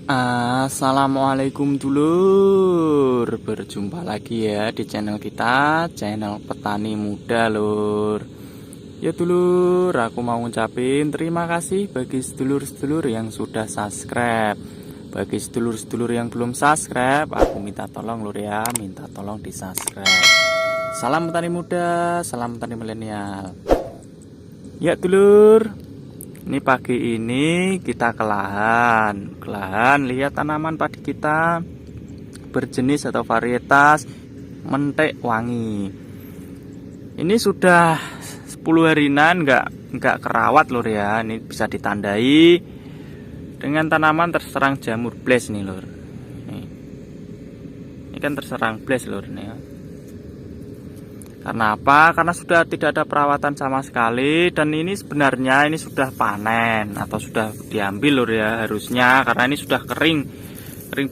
Assalamualaikum dulur. Berjumpa lagi ya di channel kita, channel Petani Muda lur. Ya dulur, aku mau ngucapin terima kasih bagi sedulur-sedulur yang sudah subscribe. Bagi sedulur-sedulur yang belum subscribe, aku minta tolong lur ya, minta tolong di subscribe. Salam petani muda, salam petani milenial. Ya dulur, ini pagi ini kita ke lahan. Lihat tanaman padi kita berjenis atau varietas mentek wangi. Ini sudah 10 harian nggak kerawat lur ya. Ini bisa ditandai dengan tanaman terserang jamur blaze nih lur. Ini kan terserang blaze lur nih ya. Karena apa? Karena sudah tidak ada perawatan sama sekali, dan ini sebenarnya ini sudah panen atau sudah diambil lur ya harusnya, karena ini sudah kering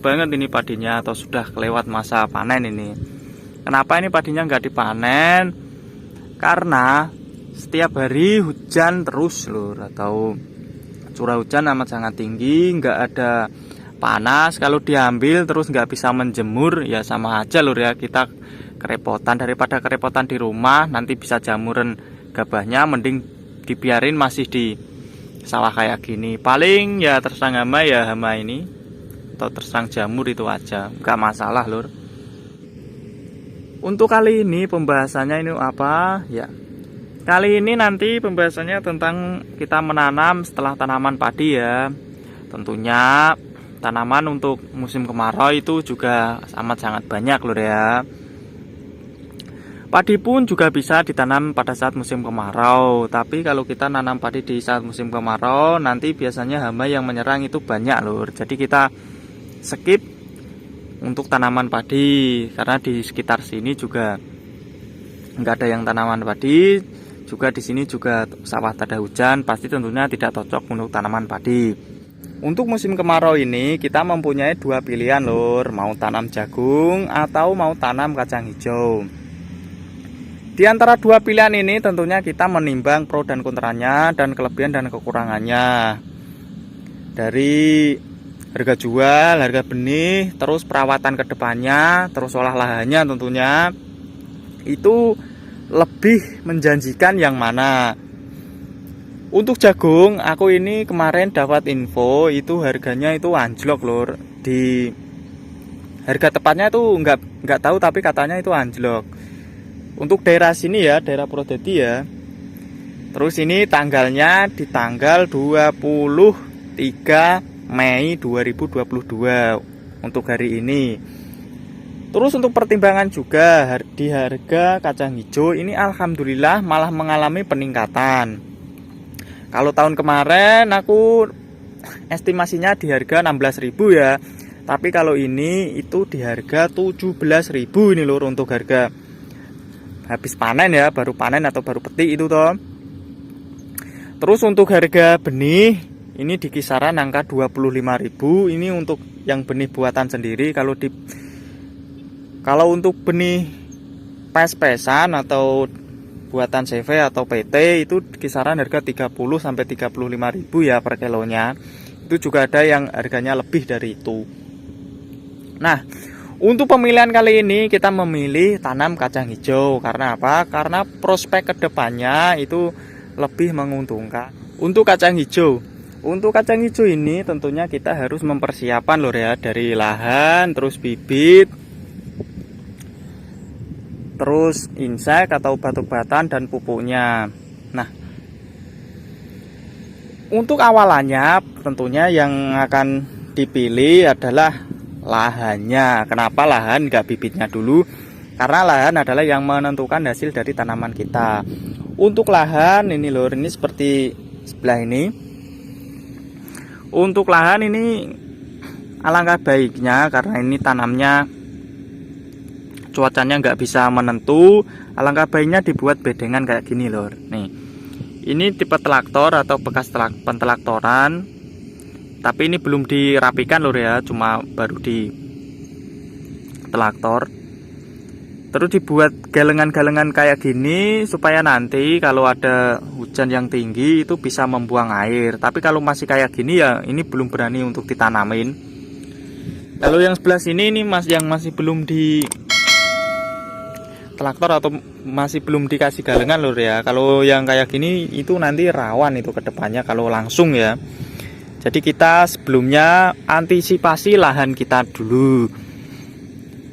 banget ini padinya, atau sudah kelewat masa panen ini. Kenapa ini padinya nggak dipanen? Karena setiap hari hujan terus lur, atau curah hujan amat sangat tinggi, nggak ada panas. Kalau diambil terus nggak bisa menjemur ya sama aja lur ya, kita kerepotan. Daripada kerepotan di rumah nanti bisa jamuran gabahnya, mending dibiarin masih di sawah kayak gini. Paling ya terserang hama ya hama ini, atau terserang jamur itu aja, nggak masalah lur. Untuk kali ini pembahasannya ini apa ya, kali ini nanti pembahasannya tentang kita menanam setelah tanaman padi ya. Tentunya tanaman untuk musim kemarau itu juga amat sangat banyak lur ya. Padi pun juga bisa ditanam pada saat musim kemarau. Tapi kalau kita nanam padi di saat musim kemarau, nanti biasanya hama yang menyerang itu banyak lur. Jadi kita skip untuk tanaman padi, karena di sekitar sini juga nggak ada yang tanaman padi. Juga di sini juga sawah tak ada hujan, pasti tentunya tidak cocok untuk tanaman padi. Untuk musim kemarau ini kita mempunyai dua pilihan lur, mau tanam jagung atau mau tanam kacang hijau. Di antara dua pilihan ini tentunya kita menimbang pro dan kontranya, dan kelebihan dan kekurangannya. Dari harga jual, harga benih, terus perawatan kedepannya, terus olah lahannya tentunya, itu lebih menjanjikan yang mana. Untuk jagung, aku ini kemarin dapat info itu harganya itu anjlok lur. Di harga tepatnya itu nggak tahu, tapi katanya itu anjlok. Untuk daerah sini ya, daerah Purwodadi ya. Terus ini tanggalnya di tanggal 23 Mei 2022 untuk hari ini. Terus untuk pertimbangan juga di harga kacang hijau ini alhamdulillah malah mengalami peningkatan. Kalau tahun kemarin aku estimasinya di harga 16.000 ya. Tapi kalau ini itu di harga 17.000 ini lur, untuk harga habis panen ya, baru panen atau baru petik itu toh. Terus untuk harga benih ini di kisaran angka 25.000. Ini untuk yang benih buatan sendiri. Kalau untuk benih pes-pesan atau buatan CV atau PT itu kisaran harga 30 sampai 35.000 ya per kilonya. Itu juga ada yang harganya lebih dari itu. Nah, untuk pemilihan kali ini kita memilih tanam kacang hijau. Karena apa? Karena prospek kedepannya itu lebih menguntungkan. Untuk kacang hijau ini tentunya kita harus mempersiapkan lur ya, dari lahan, terus bibit, terus insek atau obat-obatan dan pupuknya. Nah, untuk awalannya tentunya yang akan dipilih adalah lahannya. Kenapa lahan nggak bibitnya dulu? Karena lahan adalah yang menentukan hasil dari tanaman kita. Untuk lahan ini lur, ini seperti sebelah ini. Untuk lahan ini alangkah baiknya, karena ini tanamnya cuacanya nggak bisa menentu, alangkah baiknya dibuat bedengan kayak gini lur. Nih, ini tipe traktor atau bekas pentelaktoran. Tapi ini belum dirapikan lur ya, cuma baru di traktor. Terus dibuat galengan-galengan kayak gini supaya nanti kalau ada hujan yang tinggi itu bisa membuang air. Tapi kalau masih kayak gini ya ini belum berani untuk ditanamin. Kalau yang sebelah sini ini yang masih belum di traktor atau masih belum dikasih galengan lur ya. Kalau yang kayak gini itu nanti rawan itu kedepannya kalau langsung ya. Jadi kita sebelumnya antisipasi lahan kita dulu.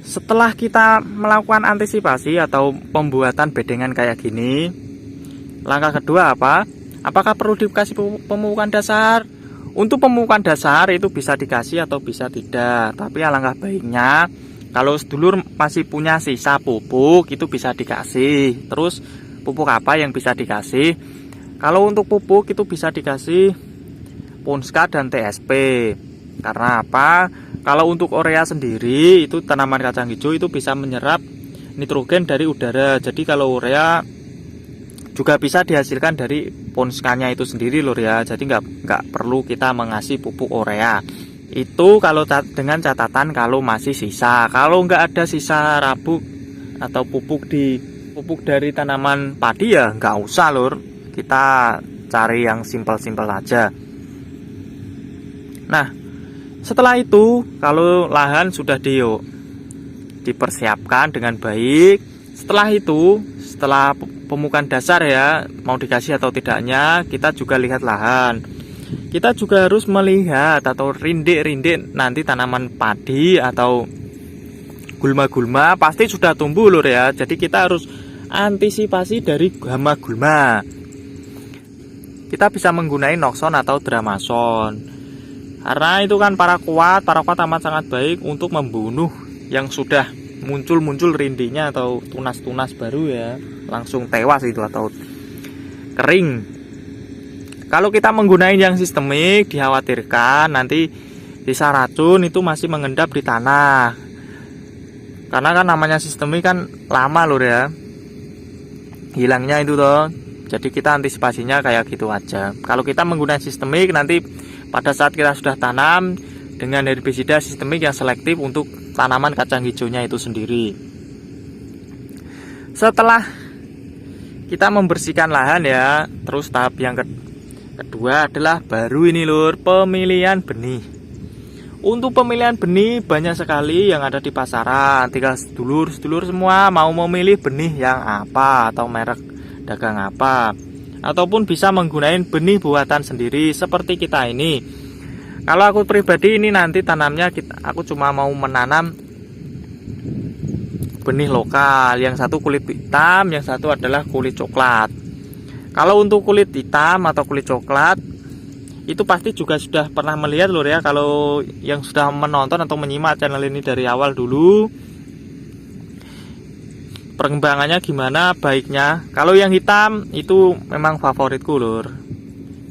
Setelah kita melakukan antisipasi atau pembuatan bedengan kayak gini, langkah kedua apa? Apakah perlu dikasih pemupukan dasar? Untuk pemupukan dasar itu bisa dikasih atau bisa tidak. Tapi alangkah baiknya kalau sedulur masih punya sisa pupuk itu bisa dikasih. Terus pupuk apa yang bisa dikasih? Kalau untuk pupuk itu bisa dikasih Ponska dan TSP. Karena apa? Kalau untuk urea sendiri itu tanaman kacang hijau itu bisa menyerap nitrogen dari udara. Jadi kalau urea juga bisa dihasilkan dari ponskanya itu sendiri lur ya. Jadi nggak perlu kita mengasih pupuk urea. Itu kalau dengan catatan kalau masih sisa. Kalau nggak ada sisa rabuk atau pupuk dari tanaman padi ya nggak usah lur. Kita cari yang simpel-simpel aja. Nah, setelah itu kalau lahan sudah dipersiapkan dengan baik, setelah pemupukan dasar ya, mau dikasih atau tidaknya, kita juga lihat lahan. Kita juga harus melihat atau rindik-rindik nanti tanaman padi atau gulma-gulma pasti sudah tumbuh lur ya. Jadi kita harus antisipasi dari hama gulma. Kita bisa menggunakan Noxon atau Dramason. Karena itu kan paraquat amat sangat baik untuk membunuh yang sudah muncul rindinya atau tunas-tunas baru ya, langsung tewas itu atau kering. Kalau kita menggunakan yang sistemik dikhawatirkan nanti sisa racun itu masih mengendap di tanah. Karena kan namanya sistemik kan lama lur ya hilangnya itu toh. Jadi kita antisipasinya kayak gitu aja. Kalau kita menggunakan sistemik nanti pada saat kita sudah tanam dengan herbisida sistemik yang selektif untuk tanaman kacang hijaunya itu sendiri. Setelah kita membersihkan lahan ya, terus tahap yang kedua adalah baru ini lur, pemilihan benih. Untuk pemilihan benih banyak sekali yang ada di pasaran. Tinggal sedulur semua mau memilih benih yang apa atau merek dagang apa, ataupun bisa menggunakan benih buatan sendiri seperti kita ini. Kalau aku pribadi ini nanti tanamnya aku cuma mau menanam benih lokal. Yang satu kulit hitam, yang satu adalah kulit coklat. Kalau untuk kulit hitam atau kulit coklat itu pasti juga sudah pernah melihat lur ya. Kalau yang sudah menonton atau menyimak channel ini dari awal dulu, perkembangannya gimana baiknya. Kalau yang hitam itu memang favoritku lur.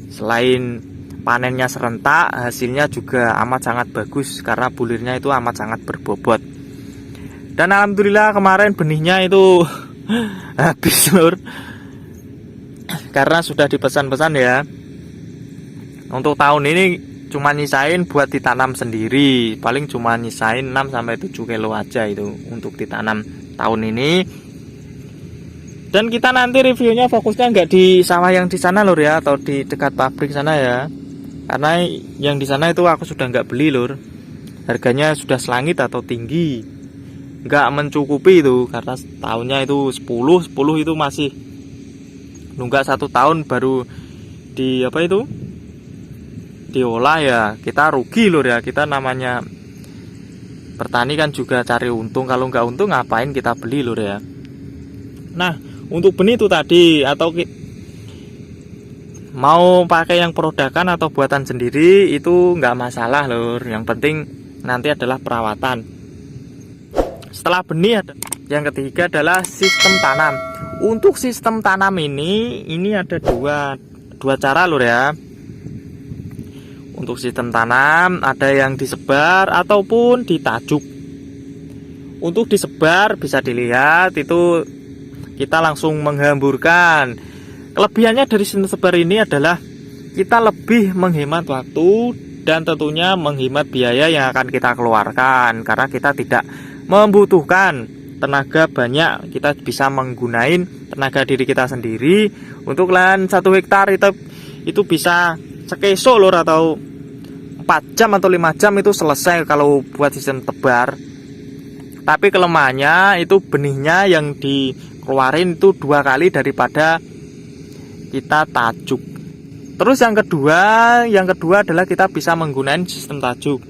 Selain panennya serentak, hasilnya juga amat sangat bagus karena bulirnya itu amat sangat berbobot. Dan alhamdulillah kemarin benihnya itu habis lur, karena sudah dipesan-pesan ya. Untuk tahun ini cuma nyisain buat ditanam sendiri, paling cuma nyisain 6-7 kilo aja itu untuk ditanam tahun ini. Dan kita nanti reviewnya fokusnya nggak di sawah yang di sana lur ya, atau di dekat pabrik sana ya. Karena yang di sana itu aku sudah nggak beli lur, harganya sudah selangit atau tinggi, nggak mencukupi itu. Karena tahunnya itu 10 itu masih nunggak 1 tahun baru di apa itu diolah ya, kita rugi lur ya. Kita namanya bertani kan juga cari untung, kalau nggak untung ngapain kita beli lur ya. Nah, untuk benih itu tadi, atau mau pakai yang perodakan atau buatan sendiri itu nggak masalah lur. Yang penting nanti adalah perawatan. Setelah benih yang ketiga adalah sistem tanam. Untuk sistem tanam ini ada dua cara lur ya. Untuk sistem tanam ada yang disebar ataupun ditajuk. Untuk disebar bisa dilihat itu kita langsung menghamburkan. Kelebihannya dari sistem sebar ini adalah kita lebih menghemat waktu dan tentunya menghemat biaya yang akan kita keluarkan, karena kita tidak membutuhkan tenaga banyak. Kita bisa menggunakan tenaga diri kita sendiri. Untuk lahan 1 hektar itu bisa sekesok lur, atau 4 4 jam atau 5 jam itu selesai kalau buat sistem tebar. Tapi kelemahannya itu benihnya yang dikeluarin itu 2 kali daripada kita tajuk. Terus yang kedua adalah kita bisa menggunakan sistem tajuk.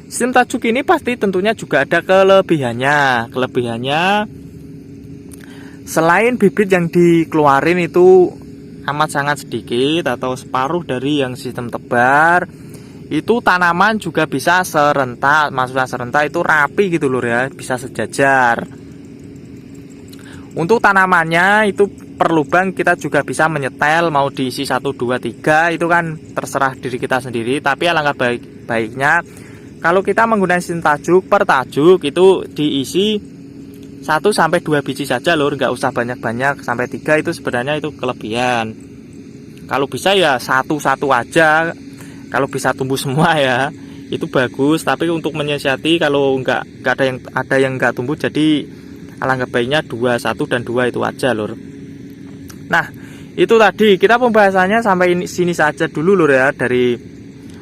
Sistem tajuk ini pasti tentunya juga ada kelebihannya. Selain bibit yang dikeluarin itu amat sangat sedikit atau separuh dari yang sistem tebar, itu tanaman juga bisa serentak. Maksudnya serentak itu rapi gitu loh ya, bisa sejajar. Untuk tanamannya itu per lubang kita juga bisa menyetel, mau diisi 1, 2, 3 itu kan terserah diri kita sendiri. Tapi alangkah baiknya kalau kita menggunakan sistem tajuk, per tajuk itu diisi 1 sampai 2 biji saja lur, nggak usah banyak-banyak. Sampai 3 itu sebenarnya itu kelebihan. Kalau bisa ya 1 aja. Kalau bisa tumbuh semua ya itu bagus. Tapi untuk menyiasati kalau nggak ada yang nggak tumbuh, jadi alangkah baiknya 2, 1 dan 2 itu aja lur. Nah itu tadi kita pembahasannya sampai sini saja dulu lur ya, dari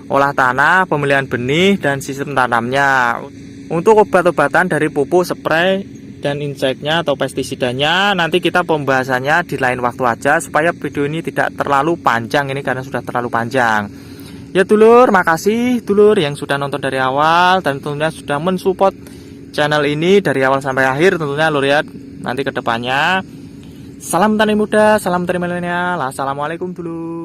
olah tanah, pemilihan benih, dan sistem tanamnya. Untuk obat-obatan dari pupuk, spray, dan inseknya atau pestisidanya nanti kita pembahasannya di lain waktu aja, supaya video ini tidak terlalu panjang ini karena sudah terlalu panjang. Ya dulur, makasih dulur yang sudah nonton dari awal dan tentunya sudah mensupport channel ini dari awal sampai akhir tentunya lur ya. Nanti kedepannya salam tani muda, salam tani milenial. Assalamualaikum dulur.